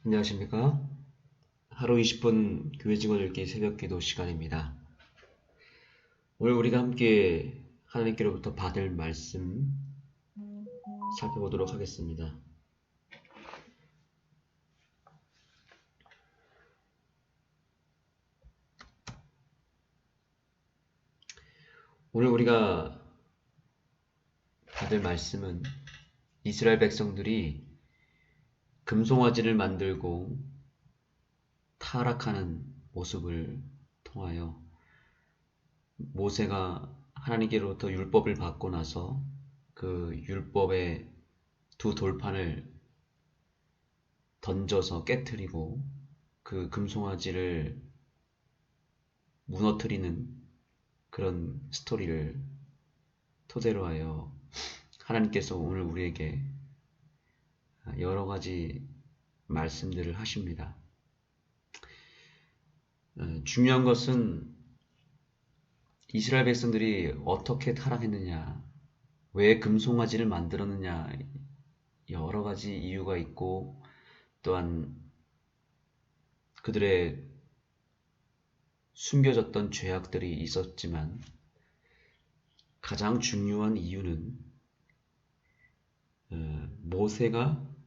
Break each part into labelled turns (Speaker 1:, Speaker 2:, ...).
Speaker 1: 안녕하십니까? 하루 20분 교회 직원 읽기 새벽 기도 시간입니다. 오늘 우리가 함께 하나님께로부터 받을 말씀 살펴보도록 하겠습니다. 오늘 우리가 받을 말씀은 이스라엘 백성들이 금송아지를 만들고 타락하는 모습을 통하여 모세가 하나님께로부터 율법을 받고 나서 그 율법의 두 돌판을 던져서 깨트리고 그 금송아지를 무너뜨리는 그런 스토리를 토대로 하여 하나님께서 오늘 우리에게 여러 가지 말씀들을 하십니다. 중요한 것은 이스라엘 백성들이 어떻게 타락했느냐, 왜 금송아지를 만들었느냐, 여러 가지 이유가 있고 또한 그들의 숨겨졌던 죄악들이 있었지만 가장 중요한 이유는 모세가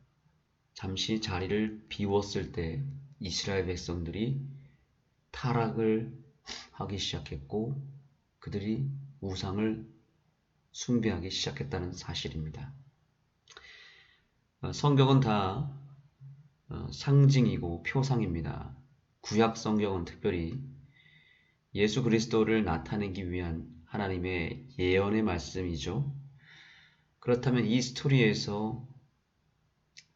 Speaker 1: 잠시 자리를 비웠을 때 이스라엘 백성들이 타락을 하기 시작했고 그들이 우상을 숭배하기 시작했다는 사실입니다. 성경은 다 상징이고 표상입니다. 구약 성경은 특별히 예수 그리스도를 나타내기 위한 하나님의 예언의 말씀이죠. 그렇다면 이 스토리에서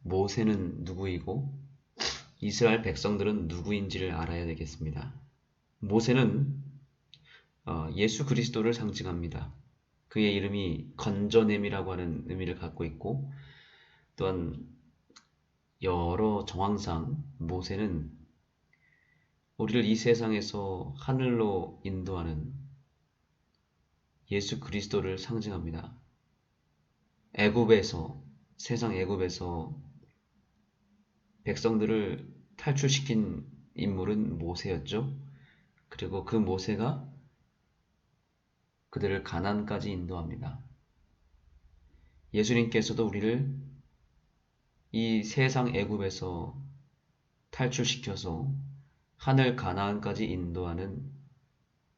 Speaker 1: 모세는 누구이고 이스라엘 백성들은 누구인지를 알아야 되겠습니다. 모세는 예수 그리스도를 상징합니다. 그의 이름이 건져냄이라고 하는 의미를 갖고 있고 또한 여러 정황상 모세는 우리를 이 세상에서 하늘로 인도하는 예수 그리스도를 상징합니다. 세상 애굽에서 백성들을 탈출시킨 인물은 모세였죠. 그리고 그 모세가 그들을 가나안까지 인도합니다. 예수님께서도 우리를 이 세상 애굽에서 탈출시켜서 하늘 가나안까지 인도하는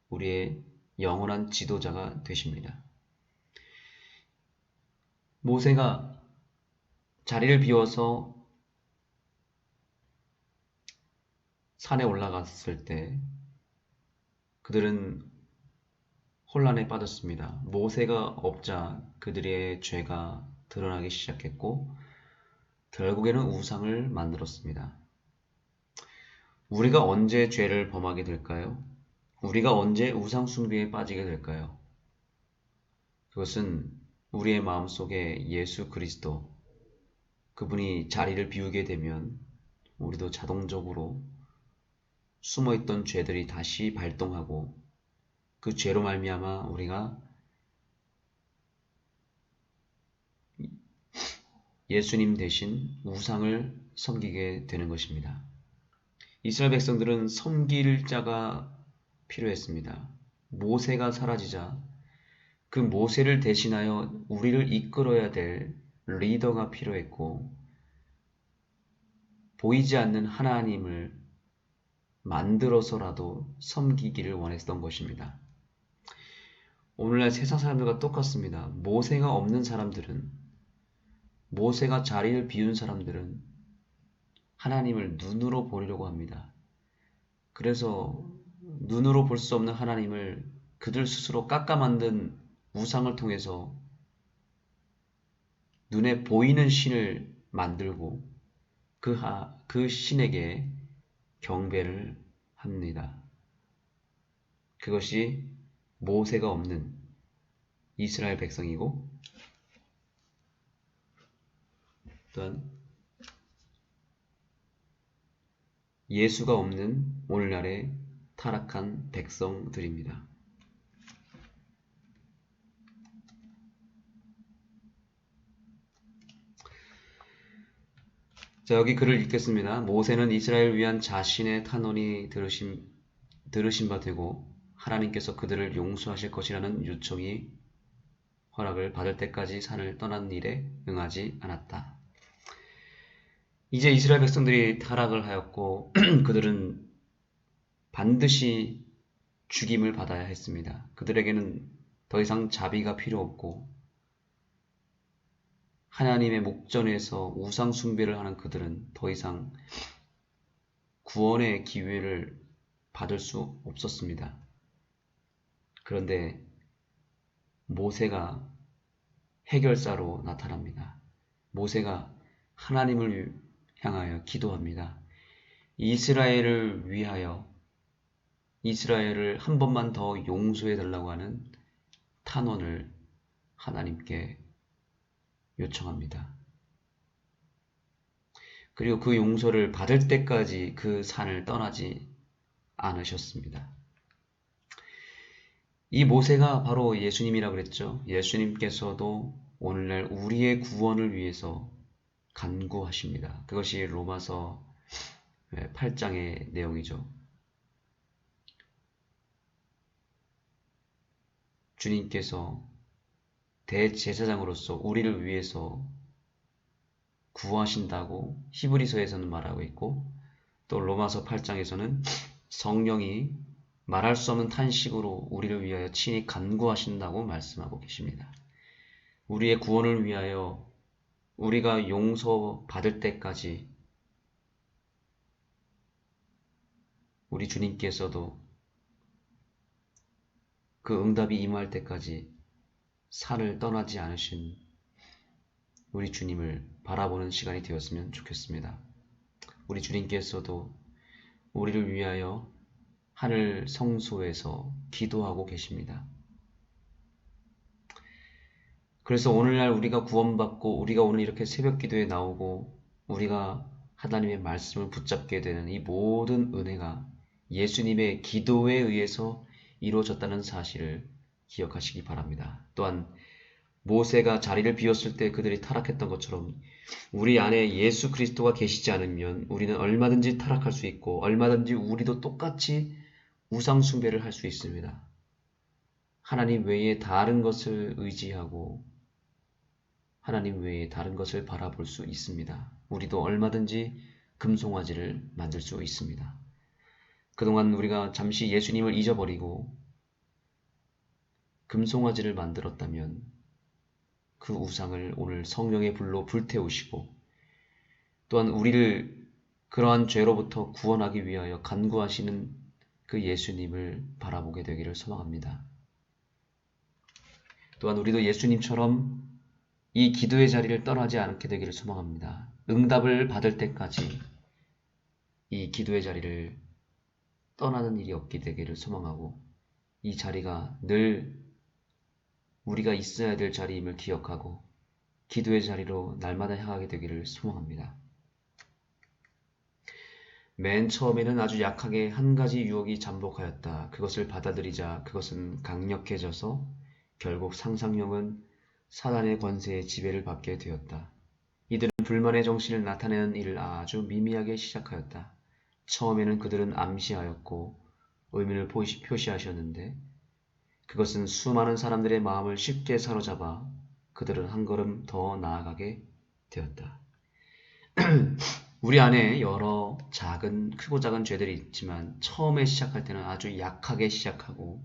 Speaker 1: 우리의 영원한 지도자가 되십니다. 모세가 자리를 비워서 산에 올라갔을 때 그들은 혼란에 빠졌습니다. 모세가 없자 그들의 죄가 드러나기 시작했고 결국에는 우상을 만들었습니다. 우리가 언제 죄를 범하게 될까요? 우리가 언제 우상 숭배에 빠지게 될까요? 그것은 우리의 마음속에 예수 그리스도, 그분이 자리를 비우게 되면 우리도 자동적으로 숨어있던 죄들이 다시 발동하고 그 죄로 말미암아 우리가 예수님 대신 우상을 섬기게 되는 것입니다. 이스라엘 백성들은 섬길 자가 필요했습니다. 모세가 사라지자 그 모세를 대신하여 우리를 이끌어야 될 리더가 필요했고 보이지 않는 하나님을 만들어서라도 섬기기를 원했던 것입니다. 오늘날 세상 사람들과 똑같습니다. 모세가 없는 사람들은, 모세가 자리를 비운 사람들은 하나님을 눈으로 보려고 합니다. 그래서 눈으로 볼 수 없는 하나님을 그들 스스로 깎아 만든 우상을 통해서 눈에 보이는 신을 만들고 그 신에게 경배를 합니다. 그것이 모세가 없는 이스라엘 백성이고 또한 예수가 없는 오늘날의 타락한 백성들입니다. 자, 여기 글을 읽겠습니다. 모세는 이스라엘을 위한 자신의 탄원이 들으신 바 되고 하나님께서 그들을 용서하실 것이라는 요청이 허락을 받을 때까지 산을 떠난 일에 응하지 않았다. 이제 이스라엘 백성들이 타락을 하였고 그들은 반드시 죽임을 받아야 했습니다. 그들에게는 더 이상 자비가 필요 없고 하나님의 목전에서 우상 숭배를 하는 그들은 더 이상 구원의 기회를 받을 수 없었습니다. 그런데 모세가 해결사로 나타납니다. 모세가 하나님을 향하여 기도합니다. 이스라엘을 위하여 이스라엘을 한 번만 더 용서해 달라고 하는 탄원을 하나님께 요청합니다. 그리고 그 용서를 받을 때까지 그 산을 떠나지 않으셨습니다. 이 모세가 바로 예수님이라고 그랬죠. 예수님께서도 오늘날 우리의 구원을 위해서 간구하십니다. 그것이 로마서 8장의 내용이죠. 주님께서 대제사장으로서 우리를 위해서 구하신다고 히브리서에서는 말하고 있고 또 로마서 8장에서는 성령이 말할 수 없는 탄식으로 우리를 위하여 친히 간구하신다고 말씀하고 계십니다. 우리의 구원을 위하여 우리가 용서받을 때까지 우리 주님께서도 그 응답이 임할 때까지 산을 떠나지 않으신 우리 주님을 바라보는 시간이 되었으면 좋겠습니다. 우리 주님께서도 우리를 위하여 하늘 성소에서 기도하고 계십니다. 그래서 오늘날 우리가 구원받고 우리가 오늘 이렇게 새벽 기도에 나오고 우리가 하나님의 말씀을 붙잡게 되는 이 모든 은혜가 예수님의 기도에 의해서 이루어졌다는 사실을 기억하시기 바랍니다. 또한 모세가 자리를 비웠을 때 그들이 타락했던 것처럼 우리 안에 예수 그리스도가 계시지 않으면 우리는 얼마든지 타락할 수 있고 얼마든지 우리도 똑같이 우상 숭배를 할 수 있습니다. 하나님 외에 다른 것을 의지하고 하나님 외에 다른 것을 바라볼 수 있습니다. 우리도 얼마든지 금송아지를 만들 수 있습니다. 그동안 우리가 잠시 예수님을 잊어버리고 금송아지를 만들었다면 그 우상을 오늘 성령의 불로 불태우시고 또한 우리를 그러한 죄로부터 구원하기 위하여 간구하시는 그 예수님을 바라보게 되기를 소망합니다. 또한 우리도 예수님처럼 이 기도의 자리를 떠나지 않게 되기를 소망합니다. 응답을 받을 때까지 이 기도의 자리를 떠나는 일이 없게 되기를 소망하고 이 자리가 늘 우리가 있어야 될 자리임을 기억하고 기도의 자리로 날마다 향하게 되기를 소망합니다. 맨 처음에는 아주 약하게 한 가지 유혹이 잠복하였다. 그것을 받아들이자 그것은 강력해져서 결국 상상력은 사단의 권세에 지배를 받게 되었다. 이들은 불만의 정신을 나타내는 일을 아주 미미하게 시작하였다. 처음에는 그들은 암시하였고 의미를 표시하셨는데 그것은 수많은 사람들의 마음을 쉽게 사로잡아 그들은 한 걸음 더 나아가게 되었다. 우리 안에 여러 크고 작은 죄들이 있지만 처음에 시작할 때는 아주 약하게 시작하고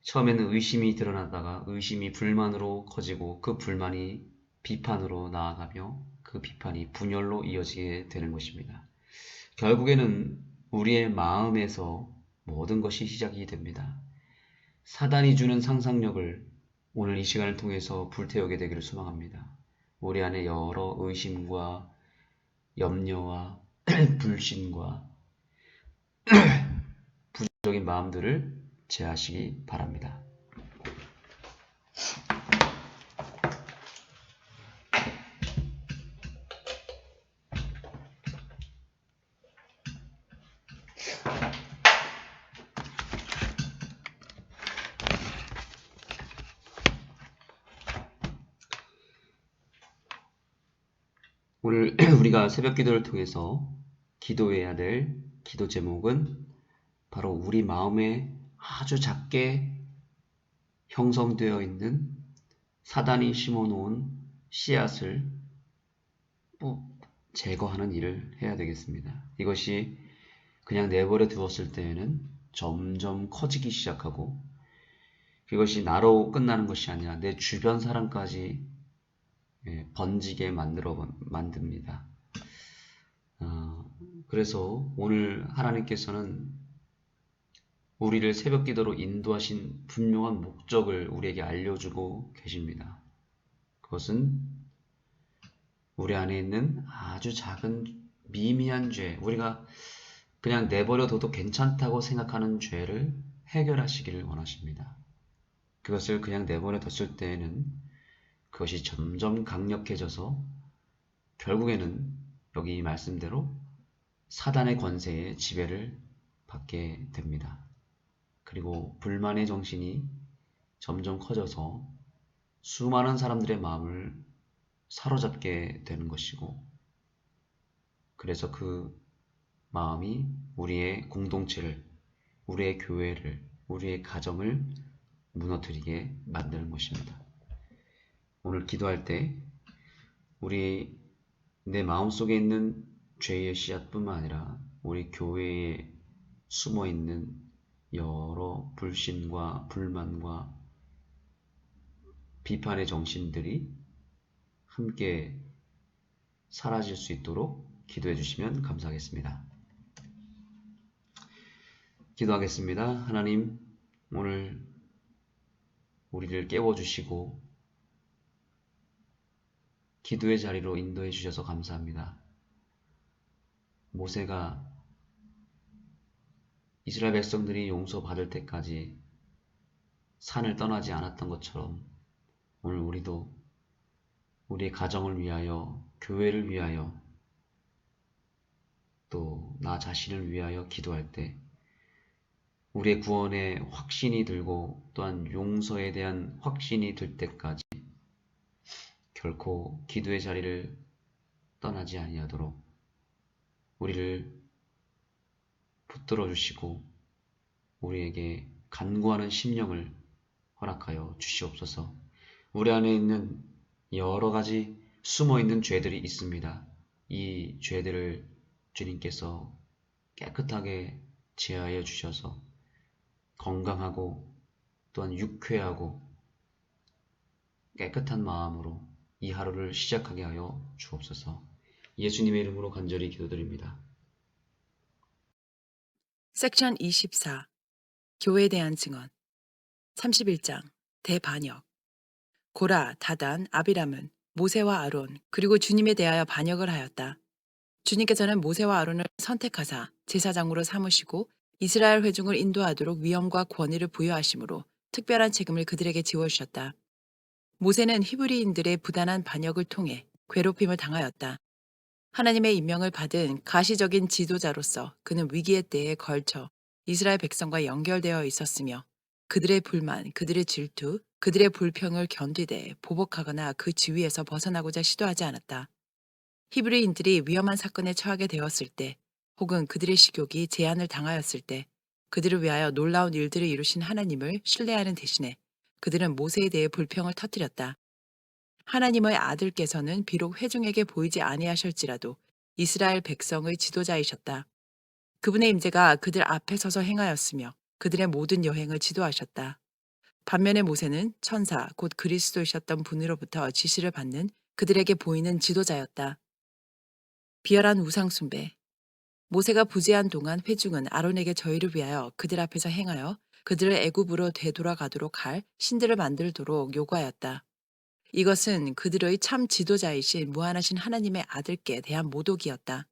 Speaker 1: 처음에는 의심이 드러나다가 의심이 불만으로 커지고 그 불만이 비판으로 나아가며 그 비판이 분열로 이어지게 되는 것입니다. 결국에는 우리의 마음에서 모든 것이 시작이 됩니다. 사단이 주는 상상력을 오늘 이 시간을 통해서 불태우게 되기를 소망합니다. 우리 안에 여러 의심과 염려와 불신과 부정적인 마음들을 제하시기 바랍니다. 오늘 우리가 새벽 기도를 통해서 기도해야 될 기도 제목은 바로 우리 마음에 아주 작게 형성되어 있는 사단이 심어놓은 씨앗을 제거하는 일을 해야 되겠습니다. 이것이 그냥 내버려 두었을 때에는 점점 커지기 시작하고 그것이 나로 끝나는 것이 아니라 내 주변 사람까지 번지게 만듭니다. 그래서 오늘 하나님께서는 우리를 새벽 기도로 인도하신 분명한 목적을 우리에게 알려주고 계십니다. 그것은 우리 안에 있는 아주 작은 미미한 죄, 우리가 그냥 내버려둬도 괜찮다고 생각하는 죄를 해결하시기를 원하십니다. 그것을 그냥 내버려뒀을 때에는 그것이 점점 강력해져서 결국에는 여기 이 말씀대로 사단의 권세의 지배를 받게 됩니다. 그리고 불만의 정신이 점점 커져서 수많은 사람들의 마음을 사로잡게 되는 것이고, 그래서 그 마음이 우리의 공동체를, 우리의 교회를, 우리의 가정을 무너뜨리게 만드는 것입니다. 오늘 기도할 때 내 마음속에 있는 죄의 씨앗뿐만 아니라 우리 교회에 숨어있는 여러 불신과 불만과 비판의 정신들이 함께 사라질 수 있도록 기도해 주시면 감사하겠습니다. 기도하겠습니다. 하나님, 오늘 우리를 깨워주시고 기도의 자리로 인도해 주셔서 감사합니다. 모세가 이스라엘 백성들이 용서받을 때까지 산을 떠나지 않았던 것처럼 오늘 우리도 우리의 가정을 위하여, 교회를 위하여, 또 나 자신을 위하여 기도할 때 우리의 구원에 확신이 들고 또한 용서에 대한 확신이 들 때까지 결코 기도의 자리를 떠나지 아니하도록 우리를 붙들어 주시고 우리에게 간구하는 심령을 허락하여 주시옵소서. 우리 안에 있는 여러 가지 숨어있는 죄들이 있습니다. 이 죄들을 주님께서 깨끗하게 제하여 주셔서 건강하고 또한 유쾌하고 깨끗한 마음으로 이 하루를 시작하게 하여 주옵소서. 예수님의 이름으로 간절히 기도드립니다.
Speaker 2: 섹션 24 교회에 대한 증언 31장 대반역 고라, 다단, 아비람은 모세와 아론 그리고 주님에 대하여 반역을 하였다. 주님께서는 모세와 아론을 선택하사 제사장으로 삼으시고 이스라엘 회중을 인도하도록 위엄과 권위를 부여하심으로 특별한 책임을 그들에게 지워주셨다. 모세는 히브리인들의 부단한 반역을 통해 괴롭힘을 당하였다. 하나님의 임명을 받은 가시적인 지도자로서 그는 위기의 때에 걸쳐 이스라엘 백성과 연결되어 있었으며 그들의 불만, 그들의 질투, 그들의 불평을 견디되 보복하거나 그 지위에서 벗어나고자 시도하지 않았다. 히브리인들이 위험한 사건에 처하게 되었을 때 혹은 그들의 식욕이 제한을 당하였을 때 그들을 위하여 놀라운 일들을 이루신 하나님을 신뢰하는 대신에 그들은 모세에 대해 불평을 터뜨렸다. 하나님의 아들께서는 비록 회중에게 보이지 아니하실지라도 이스라엘 백성의 지도자이셨다. 그분의 임재가 그들 앞에 서서 행하였으며 그들의 모든 여행을 지도하셨다. 반면에 모세는 천사 곧 그리스도이셨던 분으로부터 지시를 받는 그들에게 보이는 지도자였다. 비열한 우상 숭배. 모세가 부재한 동안 회중은 아론에게 저희를 위하여 그들 앞에서 행하여 그들을 애굽으로 되돌아가도록 할 신들을 만들도록 요구하였다. 이것은 그들의 참 지도자이신 무한하신 하나님의 아들께 대한 모독이었다.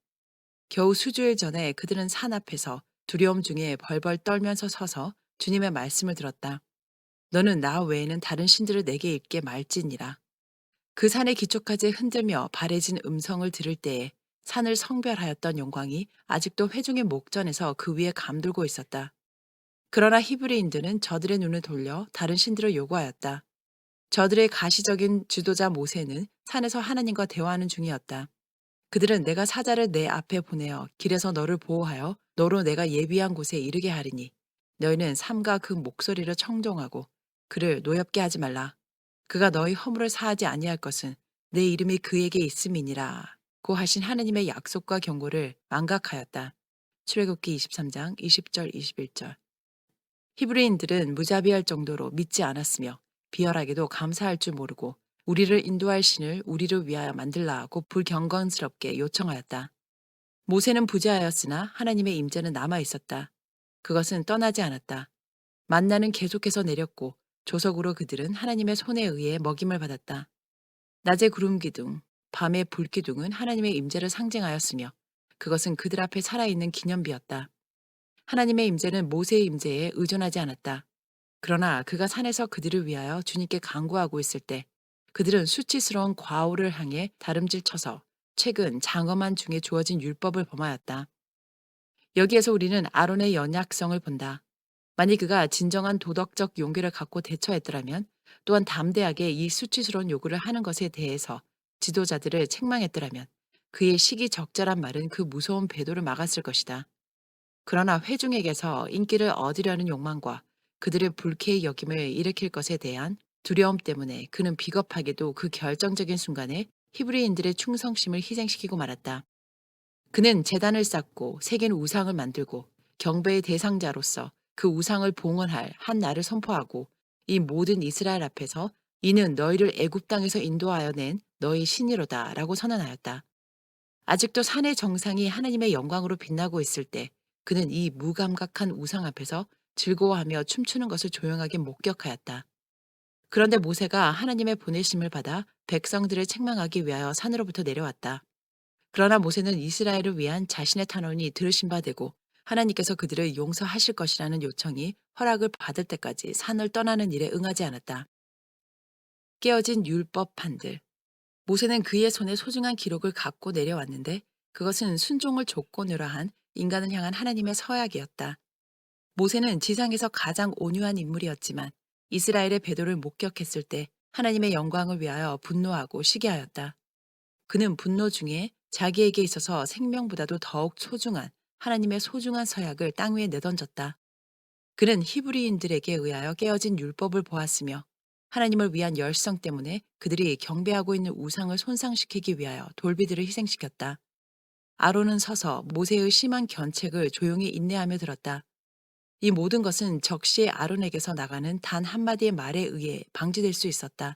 Speaker 2: 겨우 수주일 전에 그들은 산 앞에서 두려움 중에 벌벌 떨면서 서서 주님의 말씀을 들었다. 너는 나 외에는 다른 신들을 내게 있게 말지니라. 그 산의 기초까지 흔들며 바래진 음성을 들을 때에 산을 성별하였던 영광이 아직도 회중의 목전에서 그 위에 감돌고 있었다. 그러나 히브리인들은 저들의 눈을 돌려 다른 신들을 요구하였다. 저들의 가시적인 지도자 모세는 산에서 하나님과 대화하는 중이었다. 그들은 내가 사자를 내 앞에 보내어 길에서 너를 보호하여 너로 내가 예비한 곳에 이르게 하리니 너희는 삼가 그 목소리를 청종하고 그를 노엽게 하지 말라. 그가 너희 허물을 사하지 아니할 것은 내 이름이 그에게 있음이니라. 고 하신 하느님의 약속과 경고를 망각하였다. 출애굽기 23장 20절 21절. 히브리인들은 무자비할 정도로 믿지 않았으며 비열하게도 감사할 줄 모르고 우리를 인도할 신을 우리를 위하여 만들라고 불경건스럽게 요청하였다. 모세는 부재하였으나 하나님의 임재는 남아 있었다. 그것은 떠나지 않았다. 만나는 계속해서 내렸고 조석으로 그들은 하나님의 손에 의해 먹임을 받았다. 낮의 구름 기둥, 밤의 불 기둥은 하나님의 임재를 상징하였으며 그것은 그들 앞에 살아있는 기념비였다. 하나님의 임재는 모세의 임재에 의존하지 않았다. 그러나 그가 산에서 그들을 위하여 주님께 간구하고 있을 때 그들은 수치스러운 과오를 향해 다름질 쳐서 최근 장엄한 중에 주어진 율법을 범하였다. 여기에서 우리는 아론의 연약성을 본다. 만일 그가 진정한 도덕적 용기를 갖고 대처했더라면 또한 담대하게 이 수치스러운 요구를 하는 것에 대해서 지도자들을 책망했더라면 그의 시기적절한 말은 그 무서운 배도를 막았을 것이다. 그러나 회중에게서 인기를 얻으려는 욕망과 그들의 불쾌의 여김을 일으킬 것에 대한 두려움 때문에 그는 비겁하게도 그 결정적인 순간에 히브리인들의 충성심을 희생시키고 말았다. 그는 제단을 쌓고 세계는 우상을 만들고 경배의 대상자로서 그 우상을 봉헌할 한 날을 선포하고 이 모든 이스라엘 앞에서 이는 너희를 애굽 땅에서 인도하여 낸 너희 신이로다라고 선언하였다. 아직도 산의 정상이 하나님의 영광으로 빛나고 있을 때 그는 이 무감각한 우상 앞에서 즐거워하며 춤추는 것을 조용하게 목격하였다. 그런데 모세가 하나님의 보내심을 받아 백성들을 책망하기 위하여 산으로부터 내려왔다. 그러나 모세는 이스라엘을 위한 자신의 탄원이 들으신 바 되고 하나님께서 그들을 용서하실 것이라는 요청이 허락을 받을 때까지 산을 떠나는 일에 응하지 않았다. 깨어진 율법판들. 모세는 그의 손에 소중한 기록을 갖고 내려왔는데 그것은 순종을 조건으로 한 인간을 향한 하나님의 서약이었다. 모세는 지상에서 가장 온유한 인물이었지만 이스라엘의 배도를 목격했을 때 하나님의 영광을 위하여 분노하고 시기하였다. 그는 분노 중에 자기에게 있어서 생명보다도 더욱 소중한 하나님의 소중한 서약을 땅 위에 내던졌다. 그는 히브리인들에게 의하여 깨어진 율법을 보았으며 하나님을 위한 열성 때문에 그들이 경배하고 있는 우상을 손상시키기 위하여 돌비들을 희생시켰다. 아론은 서서 모세의 심한 견책을 조용히 인내하며 들었다. 이 모든 것은 적시의 아론에게서 나가는 단 한마디의 말에 의해 방지될 수 있었다.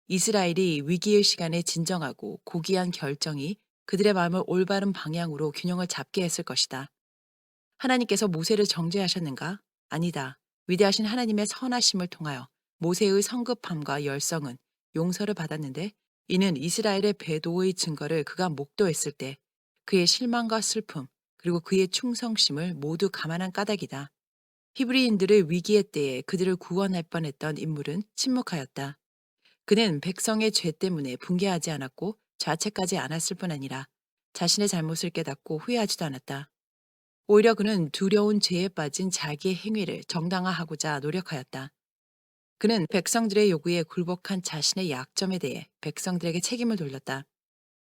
Speaker 2: 이스라엘이 위기의 시간에 진정하고 고귀한 결정이 그들의 마음을 올바른 방향으로 균형을 잡게 했을 것이다. 하나님께서 모세를 정죄하셨는가? 아니다. 위대하신 하나님의 선하심을 통하여 모세의 성급함과 열성은 용서를 받았는데 이는 이스라엘의 배도의 증거를 그가 목도했을 때 그의 실망과 슬픔 그리고 그의 충성심을 모두 감안한 까닭이다. 히브리인들의 위기의 때에 그들을 구원할 뻔했던 인물은 침묵하였다. 그는 백성의 죄 때문에 분개하지 않았고 자책하지 않았을 뿐 아니라 자신의 잘못을 깨닫고 후회하지도 않았다. 오히려 그는 두려운 죄에 빠진 자기의 행위를 정당화하고자 노력하였다. 그는 백성들의 요구에 굴복한 자신의 약점에 대해 백성들에게 책임을 돌렸다.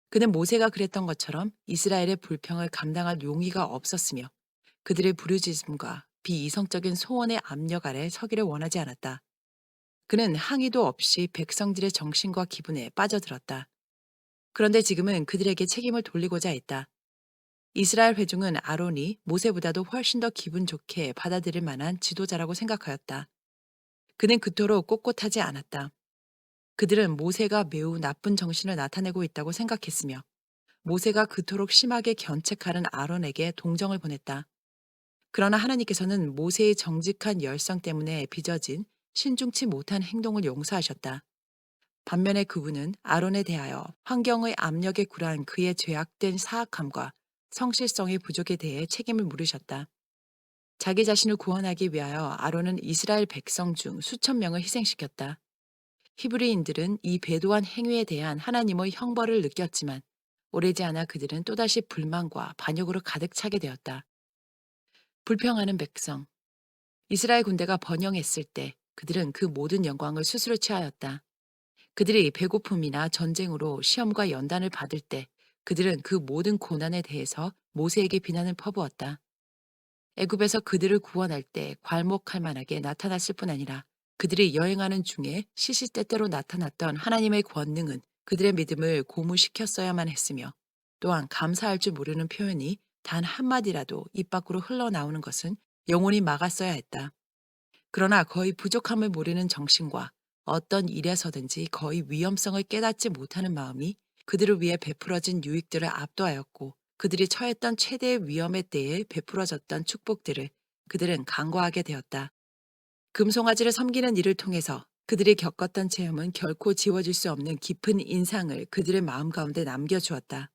Speaker 2: 그는 모세가 그랬던 것처럼 이스라엘의 불평을 감당할 용의가 없었으며 그들의 부르짖음과 비이성적인 소원의 압력 아래 서기를 원하지 않았다. 그는 항의도 없이 백성들의 정신과 기분에 빠져들었다. 그런데 지금은 그들에게 책임을 돌리고자 했다. 이스라엘 회중은 아론이 모세보다도 훨씬 더 기분 좋게 받아들일 만한 지도자라고 생각하였다. 그는 그토록 꼿꼿하지 않았다. 그들은 모세가 매우 나쁜 정신을 나타내고 있다고 생각했으며 모세가 그토록 심하게 견책하는 아론에게 동정을 보냈다. 그러나 하나님께서는 모세의 정직한 열성 때문에 빚어진 신중치 못한 행동을 용서하셨다. 반면에 그분은 아론에 대하여 환경의 압력에 굴한 그의 죄악된 사악함과 성실성의 부족에 대해 책임을 물으셨다. 자기 자신을 구원하기 위하여 아론은 이스라엘 백성 중 수천 명을 희생시켰다. 히브리인들은 이 배도한 행위에 대한 하나님의 형벌을 느꼈지만 오래지 않아 그들은 또다시 불만과 반역으로 가득 차게 되었다. 불평하는 백성. 이스라엘 군대가 번영했을 때 그들은 그 모든 영광을 스스로 취하였다. 그들이 배고픔이나 전쟁으로 시험과 연단을 받을 때 그들은 그 모든 고난에 대해서 모세에게 비난을 퍼부었다. 애굽에서 그들을 구원할 때 괄목할 만하게 나타났을 뿐 아니라 그들이 여행하는 중에 시시때때로 나타났던 하나님의 권능은 그들의 믿음을 고무시켰어야만 했으며 또한 감사할 줄 모르는 표현이 단 한마디라도 입 밖으로 흘러나오는 것은 영원히 막았어야 했다. 그러나 거의 부족함을 모르는 정신과 어떤 일에서든지 거의 위험성을 깨닫지 못하는 마음이 그들을 위해 베풀어진 유익들을 압도하였고 그들이 처했던 최대의 위험에 대해 베풀어졌던 축복들을 그들은 간과하게 되었다. 금송아지를 섬기는 일을 통해서 그들이 겪었던 체험은 결코 지워질 수 없는 깊은 인상을 그들의 마음 가운데 남겨주었다.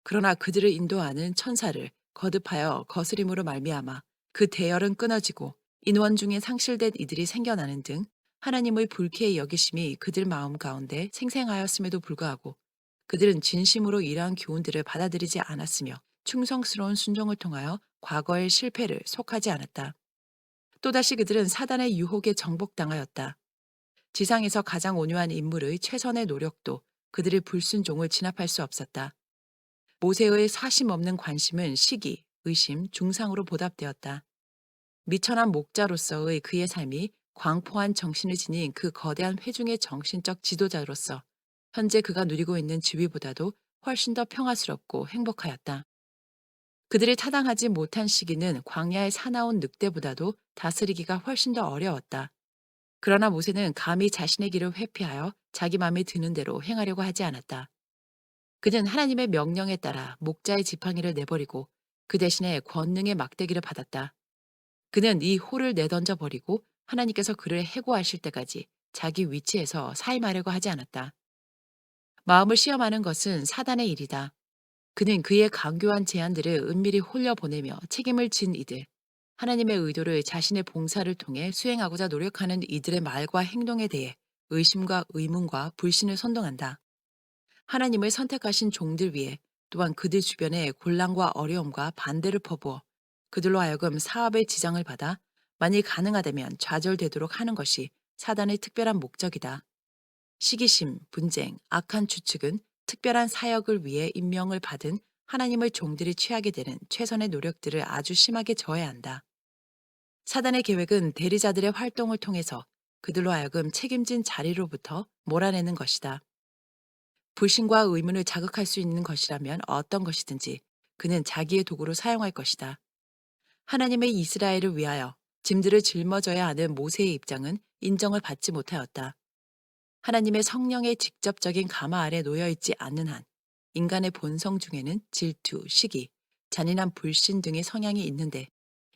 Speaker 2: 그러나 그들을 인도하는 천사를 거듭하여 거스림으로 말미암아 그 대열은 끊어지고 인원 중에 상실된 이들이 생겨나는 등 하나님의 불쾌히 여기심이 그들 마음 가운데 생생하였음에도 불구하고 그들은 진심으로 이러한 교훈들을 받아들이지 않았으며 충성스러운 순종을 통하여 과거의 실패를 속하지 않았다. 또다시 그들은 사단의 유혹에 정복당하였다. 지상에서 가장 온유한 인물의 최선의 노력도 그들의 불순종을 진압할 수 없었다. 모세의 사심 없는 관심은 시기, 의심, 중상으로 보답되었다. 미천한 목자로서의 그의 삶이 광포한 정신을 지닌 그 거대한 회중의 정신적 지도자로서 현재 그가 누리고 있는 지위보다도 훨씬 더 평화스럽고 행복하였다. 그들이 타당하지 못한 시기는 광야의 사나운 늑대보다도 다스리기가 훨씬 더 어려웠다. 그러나 모세는 감히 자신의 길을 회피하여 자기 마음에 드는 대로 행하려고 하지 않았다. 그는 하나님의 명령에 따라 목자의 지팡이를 내버리고 그 대신에 권능의 막대기를 받았다. 그는 이 호를 내던져 버리고 하나님께서 그를 해고하실 때까지 자기 위치에서 사임하려고 하지 않았다. 마음을 시험하는 것은 사단의 일이다. 그는 그의 강교한 제안들을 은밀히 홀려보내며 책임을 진 이들, 하나님의 의도를 자신의 봉사를 통해 수행하고자 노력하는 이들의 말과 행동에 대해 의심과 의문과 불신을 선동한다. 하나님을 선택하신 종들 위에 또한 그들 주변에 곤란과 어려움과 반대를 퍼부어 그들로 하여금 사업의 지장을 받아 만일 가능하다면 좌절되도록 하는 것이 사단의 특별한 목적이다. 시기심, 분쟁, 악한 추측은 특별한 사역을 위해 임명을 받은 하나님의 종들이 취하게 되는 최선의 노력들을 아주 심하게 저해야 한다. 사단의 계획은 대리자들의 활동을 통해서 그들로 하여금 책임진 자리로부터 몰아내는 것이다. 불신과 의문을 자극할 수 있는 것이라면 어떤 것이든지 그는 자기의 도구로 사용할 것이다. 하나님의 이스라엘을 위하여 짐들을 짊어져야 하는 모세의 입장은 인정을 받지 못하였다. 하나님의 성령의 직접적인 가마 아래 놓여 있지 않는 한 인간의 본성 중에는 질투, 시기, 잔인한 불신 등의 성향이 있는데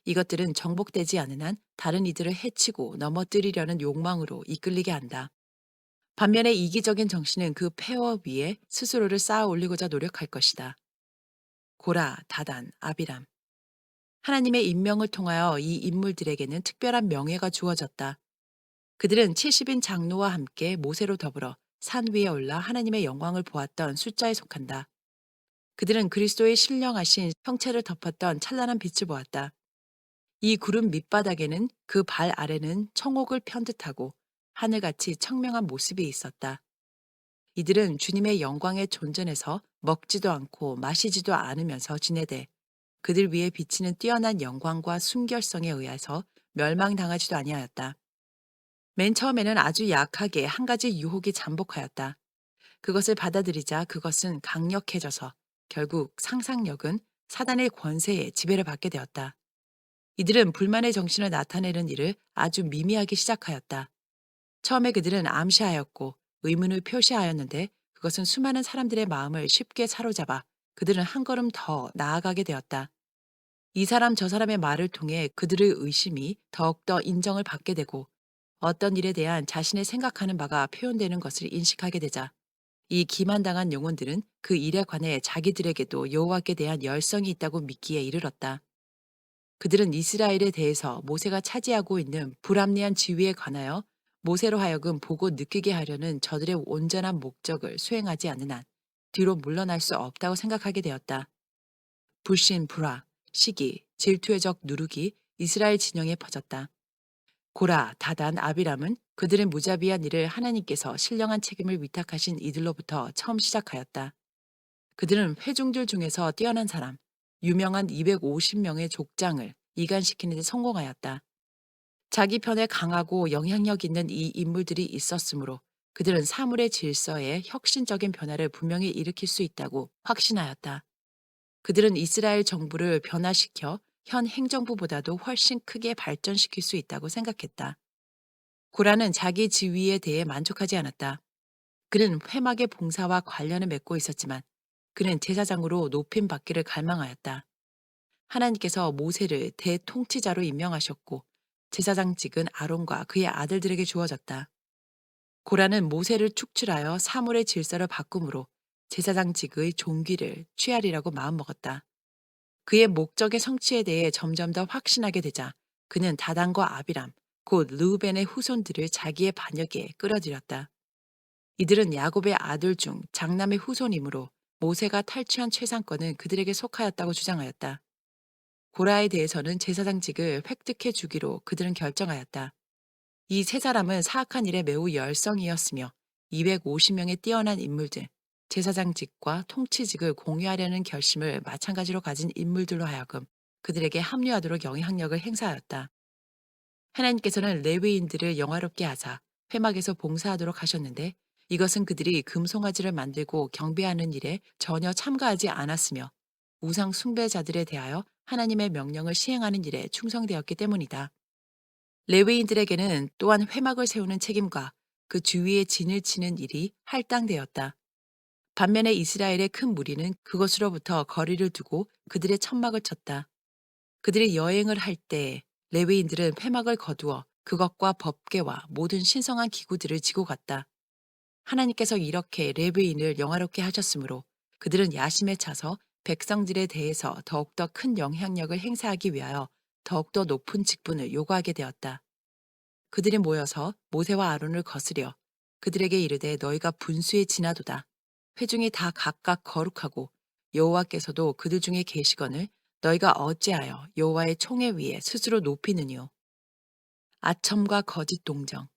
Speaker 2: 이것들은 정복되지 않은 한 다른 이들을 해치고 넘어뜨리려는 욕망으로 이끌리게 한다. 반면에 이기적인 정신은 그 폐허 위에 스스로를 쌓아 올리고자 노력할 것이다. 고라, 다단, 아비람. 하나님의 임명을 통하여 이 인물들에게는 특별한 명예가 주어졌다. 그들은 70인 장로와 함께 모세로 더불어 산 위에 올라 하나님의 영광을 보았던 숫자에 속한다. 그들은 그리스도의 신령하신 형체를 덮었던 찬란한 빛을 보았다. 이 구름 밑바닥에는 그 발 아래는 청옥을 편듯하고 하늘같이 청명한 모습이 있었다. 이들은 주님의 영광의 존전에서 먹지도 않고 마시지도 않으면서 지내되 그들 위에 비치는 뛰어난 영광과 순결성에 의해서 멸망당하지도 아니하였다. 맨 처음에는 아주 약하게 한 가지 유혹이 잠복하였다. 그것을 받아들이자 그것은 강력해져서 결국 상상력은 사단의 권세에 지배를 받게 되었다. 이들은 불만의 정신을 나타내는 일을 아주 미미하게 시작하였다. 처음에 그들은 암시하였고 의문을 표시하였는데 그것은 수많은 사람들의 마음을 쉽게 사로잡아 그들은 한 걸음 더 나아가게 되었다. 이 사람 저 사람의 말을 통해 그들의 의심이 더욱더 인정을 받게 되고 어떤 일에 대한 자신의 생각하는 바가 표현되는 것을 인식하게 되자 이 기만당한 영혼들은 그 일에 관해 자기들에게도 여호와께 대한 열성이 있다고 믿기에 이르렀다. 그들은 이스라엘에 대해서 모세가 차지하고 있는 불합리한 지위에 관하여 모세로 하여금 보고 느끼게 하려는 저들의 온전한 목적을 수행하지 않는 한 뒤로 물러날 수 없다고 생각하게 되었다. 불신, 불화, 시기, 질투의 적 누룩이 이스라엘 진영에 퍼졌다. 고라, 다단, 아비람은 그들의 무자비한 일을 하나님께서 신령한 책임을 위탁하신 이들로부터 처음 시작하였다. 그들은 회중들 중에서 뛰어난 사람, 유명한 250명의 족장을 이간시키는 데 성공하였다. 자기 편에 강하고 영향력 있는 이 인물들이 있었으므로 그들은 사물의 질서에 혁신적인 변화를 분명히 일으킬 수 있다고 확신하였다. 그들은 이스라엘 정부를 변화시켜 현 행정부보다도 훨씬 크게 발전시킬 수 있다고 생각했다. 고라는 자기 지위에 대해 만족하지 않았다. 그는 회막의 봉사와 관련을 맺고 있었지만 그는 제사장으로 높임 받기를 갈망하였다. 하나님께서 모세를 대통치자로 임명하셨고 제사장직은 아론과 그의 아들들에게 주어졌다. 고라는 모세를 축출하여 사물의 질서를 바꿈으로 제사장직의 종기를 취하리라고 마음먹었다. 그의 목적의 성취에 대해 점점 더 확신하게 되자 그는 다단과 아비람, 곧 르우벤의 후손들을 자기의 반역에 끌어들였다. 이들은 야곱의 아들 중 장남의 후손이므로 모세가 탈취한 최상권은 그들에게 속하였다고 주장하였다. 고라에 대해서는 제사장직을 획득해 주기로 그들은 결정하였다. 이 세 사람은 사악한 일에 매우 열성이었으며 250명의 뛰어난 인물들, 제사장직과 통치직을 공유하려는 결심을 마찬가지로 가진 인물들로 하여금 그들에게 합류하도록 영향력을 행사하였다. 하나님께서는 레위인들을 영화롭게 하사 회막에서 봉사하도록 하셨는데 이것은 그들이 금송아지를 만들고 경배하는 일에 전혀 참가하지 않았으며 우상 숭배자들에 대하여 하나님의 명령을 시행하는 일에 충성되었기 때문이다. 레위인들에게는 또한 회막을 세우는 책임과 그 주위에 진을 치는 일이 할당되었다. 반면에 이스라엘의 큰 무리는 그것으로부터 거리를 두고 그들의 천막을 쳤다. 그들이 여행을 할 때 레위인들은 회막을 거두어 그것과 법궤와 모든 신성한 기구들을 지고 갔다. 하나님께서 이렇게 레위인을 영화롭게 하셨으므로 그들은 야심에 차서 백성들에 대해서 더욱더 큰 영향력을 행사하기 위하여 더욱더 높은 직분을 요구하게 되었다. 그들이 모여서 모세와 아론을 거스려 그들에게 이르되 너희가 분수에 지나도다. 회중이 다 각각 거룩하고 여호와께서도 그들 중에 계시거늘 너희가 어찌하여 여호와의 총회 위에 스스로 높이느뇨. 아첨과 거짓 동정.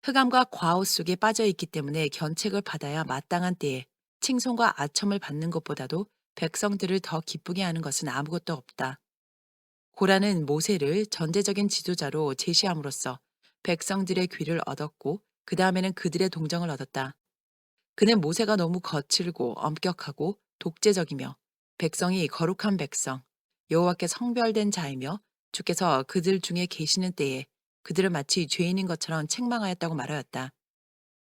Speaker 2: 흑암과 과오 속에 빠져 있기 때문에 견책을 받아야 마땅한 때에 칭송과 아첨을 받는 것보다도 백성들을 더 기쁘게 하는 것은 아무것도 없다. 고라는 모세를 전제적인 지도자로 제시함으로써 백성들의 귀를 얻었고 그 다음에는 그들의 동정을 얻었다. 그는 모세가 너무 거칠고 엄격하고 독재적이며 백성이 거룩한 백성, 여호와께 성별된 자이며 주께서 그들 중에 계시는 때에 그들을 마치 죄인인 것처럼 책망하였다고 말하였다.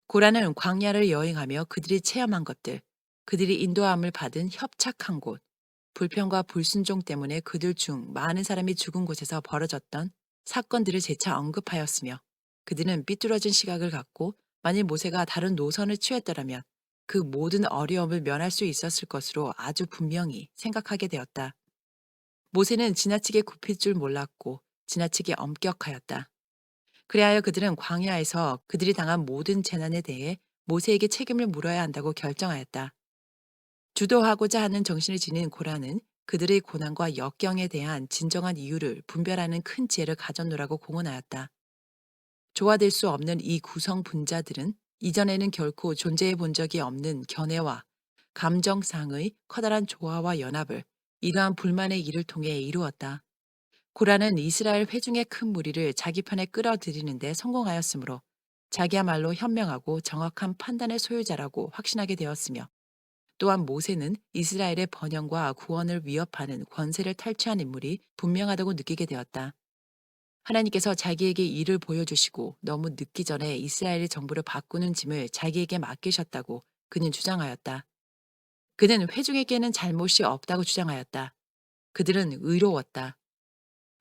Speaker 2: 고라는 광야를 여행하며 그들이 체험한 것들, 그들이 인도함을 받은 협착한 곳, 불평과 불순종 때문에 그들 중 많은 사람이 죽은 곳에서 벌어졌던 사건들을 재차 언급하였으며 그들은 삐뚤어진 시각을 갖고 만일 모세가 다른 노선을 취했더라면 그 모든 어려움을 면할 수 있었을 것으로 아주 분명히 생각하게 되었다. 모세는 지나치게 굽힐 줄 몰랐고 지나치게 엄격하였다. 그리하여 그들은 광야에서 그들이 당한 모든 재난에 대해 모세에게 책임을 물어야 한다고 결정하였다. 주도하고자 하는 정신을 지닌 고라는 그들의 고난과 역경에 대한 진정한 이유를 분별하는 큰 지혜를 가졌노라고 공언하였다. 조화될 수 없는 이 구성 분자들은 이전에는 결코 존재해 본 적이 없는 견해와 감정상의 커다란 조화와 연합을 이러한 불만의 일을 통해 이루었다. 고라는 이스라엘 회중의 큰 무리를 자기 편에 끌어들이는데 성공하였으므로 자기야말로 현명하고 정확한 판단의 소유자라고 확신하게 되었으며 또한 모세는 이스라엘의 번영과 구원을 위협하는 권세를 탈취한 인물이 분명하다고 느끼게 되었다. 하나님께서 자기에게 일을 보여주시고 너무 늦기 전에 이스라엘의 정부를 바꾸는 짐을 자기에게 맡기셨다고 그는 주장하였다. 그는 회중에게는 잘못이 없다고 주장하였다. 그들은 의로웠다.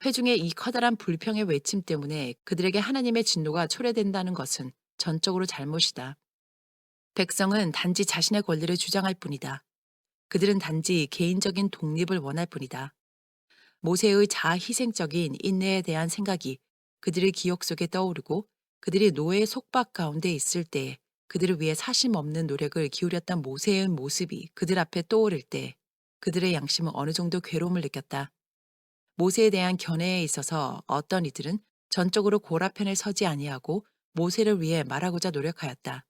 Speaker 2: 회중의 이 커다란 불평의 외침 때문에 그들에게 하나님의 진노가 초래된다는 것은 전적으로 잘못이다. 백성은 단지 자신의 권리를 주장할 뿐이다. 그들은 단지 개인적인 독립을 원할 뿐이다. 모세의 자희생적인 인내에 대한 생각이 그들의 기억 속에 떠오르고 그들이 노예의 속박 가운데 있을 때 그들을 위해 사심 없는 노력을 기울였던 모세의 모습이 그들 앞에 떠오를 때 그들의 양심은 어느 정도 괴로움을 느꼈다. 모세에 대한 견해에 있어서 어떤 이들은 전적으로 고라 편에 서지 아니하고 모세를 위해 말하고자 노력하였다.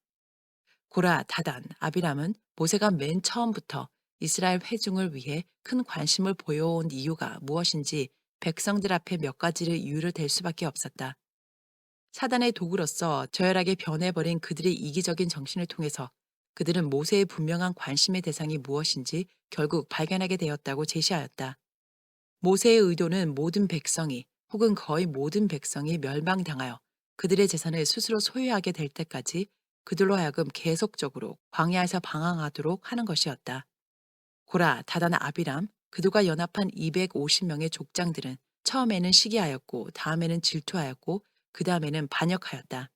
Speaker 2: 고라, 다단, 아비람은 모세가 맨 처음부터 이스라엘 회중을 위해 큰 관심을 보여온 이유가 무엇인지 백성들 앞에 몇 가지를 이유를 댈 수밖에 없었다. 사단의 도구로서 저열하게 변해버린 그들의 이기적인 정신을 통해서 그들은 모세의 분명한 관심의 대상이 무엇인지 결국 발견하게 되었다고 제시하였다. 모세의 의도는 모든 백성이 혹은 거의 모든 백성이 멸망당하여 그들의 재산을 스스로 소유하게 될 때까지 그들로 하여금 계속적으로 광야에서 방황하도록 하는 것이었다. 고라, 다단, 아비람, 그들과 연합한 250명의 족장들은 처음에는 시기하였고 다음에는 질투하였고 그 다음에는 반역하였다.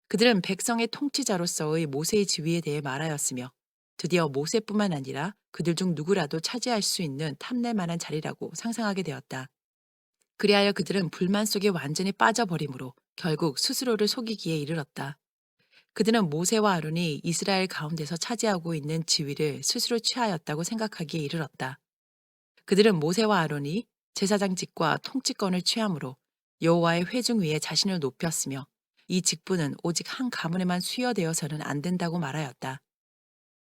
Speaker 2: 그들은 백성의 통치자로서의 모세의 지위에 대해 말하였으며 드디어 모세뿐만 아니라 그들 중 누구라도 차지할 수 있는 탐낼 만한 자리라고 상상하게 되었다. 그리하여 그들은 불만 속에 완전히 빠져버림으로 결국 스스로를 속이기에 이르렀다. 그들은 모세와 아론이 이스라엘 가운데서 차지하고 있는 지위를 스스로 취하였다고 생각하기에 이르렀다. 그들은 모세와 아론이 제사장직과 통치권을 취함으로 여호와의 회중 위에 자신을 높였으며 이 직분은 오직 한 가문에만 수여되어서는 안 된다고 말하였다.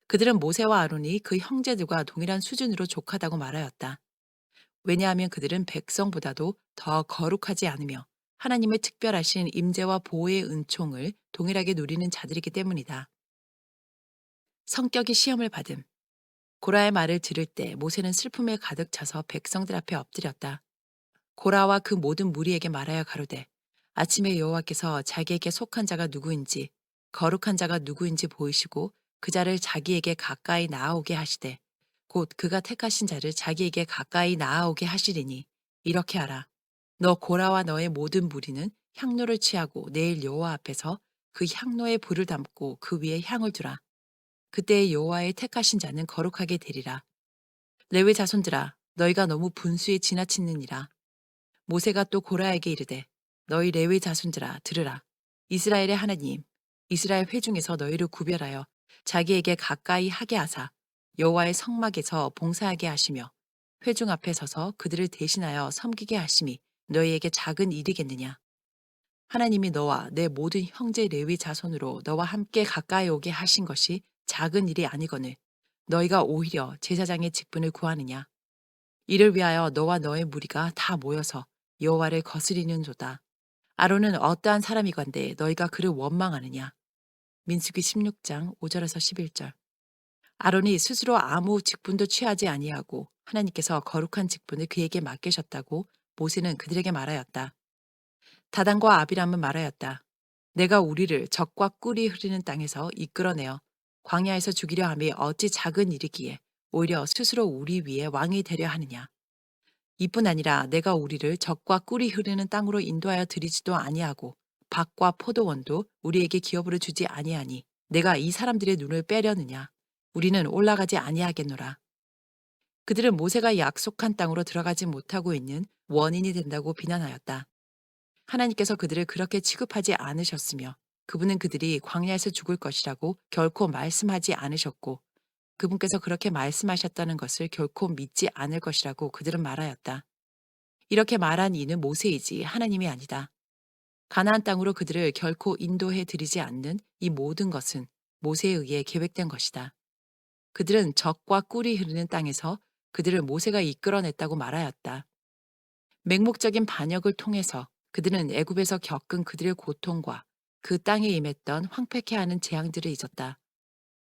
Speaker 2: 그들은 모세와 아론이 그 형제들과 동일한 수준으로 족하다고 말하였다. 왜냐하면 그들은 백성보다도 더 거룩하지 않으며 하나님의 특별하신 임재와 보호의 은총을 동일하게 누리는 자들이기 때문이다. 성격이 시험을 받음. 고라의 말을 들을 때 모세는 슬픔에 가득 차서 백성들 앞에 엎드렸다. 고라와 그 모든 무리에게 말하여 가로되 아침에 여호와께서 자기에게 속한 자가 누구인지 거룩한 자가 누구인지 보이시고 그 자를 자기에게 가까이 나아오게 하시되 곧 그가 택하신 자를 자기에게 가까이 나아오게 하시리니 이렇게 하라. 너 고라와 너의 모든 무리는 향로를 취하고 내일 여호와 앞에서 그 향로에 불을 담고 그 위에 향을 두라. 그때 여호와의 택하신 자는 거룩하게 되리라. 레위 자손들아 너희가 너무 분수에 지나치느니라. 모세가 또 고라에게 이르되 너희 레위 자손들아 들으라. 이스라엘의 하나님 이스라엘 회중에서 너희를 구별하여 자기에게 가까이 하게 하사 여호와의 성막에서 봉사하게 하시며 회중 앞에 서서 그들을 대신하여 섬기게 하심이 너희에게 작은 일이겠느냐. 하나님이 너와 내 모든 형제 레위 자손으로 너와 함께 가까이 오게 하신 것이 작은 일이 아니거늘 너희가 오히려 제사장의 직분을 구하느냐. 이를 위하여 너와 너의 무리가 다 모여서 여호와를 거스리는도다. 아론은 어떠한 사람이건대 너희가 그를 원망하느냐. 민수기 16장 5절에서 11절. 아론이 스스로 아무 직분도 취하지 아니하고 하나님께서 거룩한 직분을 그에게 맡기셨다고 모세는 그들에게 말하였다. 다단과 아비람은 말하였다. 내가 우리를 적과 꿀이 흐르는 땅에서 이끌어내어 광야에서 죽이려 함이 어찌 작은 일이기에 오히려 스스로 우리 위에 왕이 되려 하느냐. 이뿐 아니라 내가 우리를 적과 꿀이 흐르는 땅으로 인도하여 드리지도 아니하고 밭과 포도원도 우리에게 기업으로 주지 아니하니 내가 이 사람들의 눈을 빼려느냐. 우리는 올라가지 아니하겠노라. 그들은 모세가 약속한 땅으로 들어가지 못하고 있는 원인이 된다고 비난하였다. 하나님께서 그들을 그렇게 취급하지 않으셨으며 그분은 그들이 광야에서 죽을 것이라고 결코 말씀하지 않으셨고 그분께서 그렇게 말씀하셨다는 것을 결코 믿지 않을 것이라고 그들은 말하였다. 이렇게 말한 이는 모세이지 하나님이 아니다. 가나안 땅으로 그들을 결코 인도해 드리지 않는 이 모든 것은 모세에 의해 계획된 것이다. 그들은 적과 꿀이 흐르는 땅에서 그들을 모세가 이끌어냈다고 말하였다. 맹목적인 반역을 통해서 그들은 애굽에서 겪은 그들의 고통과 그 땅에 임했던 황폐케 하는 재앙들을 잊었다.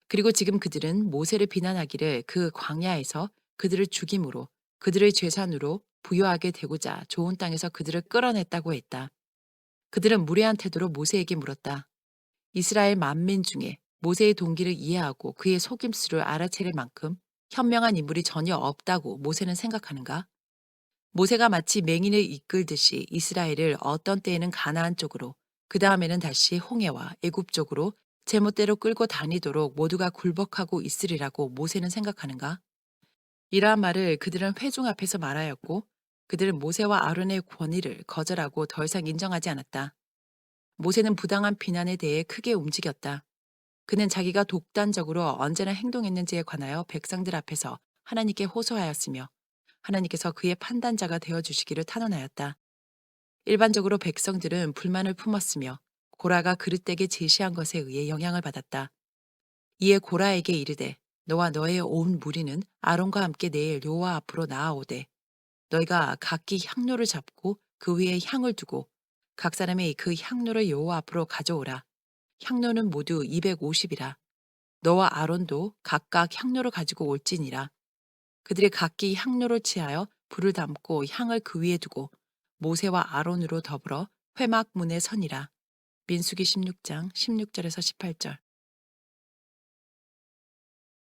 Speaker 2: 그리고 지금 그들은 모세를 비난하기를 그 광야에서 그들을 죽임으로 그들의 죄산으로 부여하게 되고자 좋은 땅에서 그들을 끌어냈다고 했다. 그들은 무례한 태도로 모세에게 물었다. 이스라엘 만민 중에 모세의 동기를 이해하고 그의 속임수를 알아채릴 만큼 현명한 인물이 전혀 없다고 모세는 생각하는가? 모세가 마치 맹인을 이끌듯이 이스라엘을 어떤 때에는 가나안 쪽으로 그 다음에는 다시 홍해와 애굽 쪽으로 제멋대로 끌고 다니도록 모두가 굴복하고 있으리라고 모세는 생각하는가? 이러한 말을 그들은 회중 앞에서 말하였고 그들은 모세와 아론의 권위를 거절하고 더 이상 인정하지 않았다. 모세는 부당한 비난에 대해 크게 움직였다. 그는 자기가 독단적으로 언제나 행동했는지에 관하여 백성들 앞에서 하나님께 호소하였으며 하나님께서 그의 판단자가 되어주시기를 탄원하였다. 일반적으로 백성들은 불만을 품었으며 고라가 그릇되게 제시한 것에 의해 영향을 받았다. 이에 고라에게 이르되 너와 너의 온 무리는 아론과 함께 내일 여호와 앞으로 나아오되 너희가 각기 향로를 잡고 그 위에 향을 두고 각 사람이 그 향로를 여호와 앞으로 가져오라. 향로는 모두 250이라. 너와 아론도 각각 향로를 가지고 올지니라. 그들이 각기 향로를 취하여 불을 담고 향을 그 위에 두고 모세와 아론으로 더불어 회막 문에 서니라. 민수기 16장 16절에서 18절.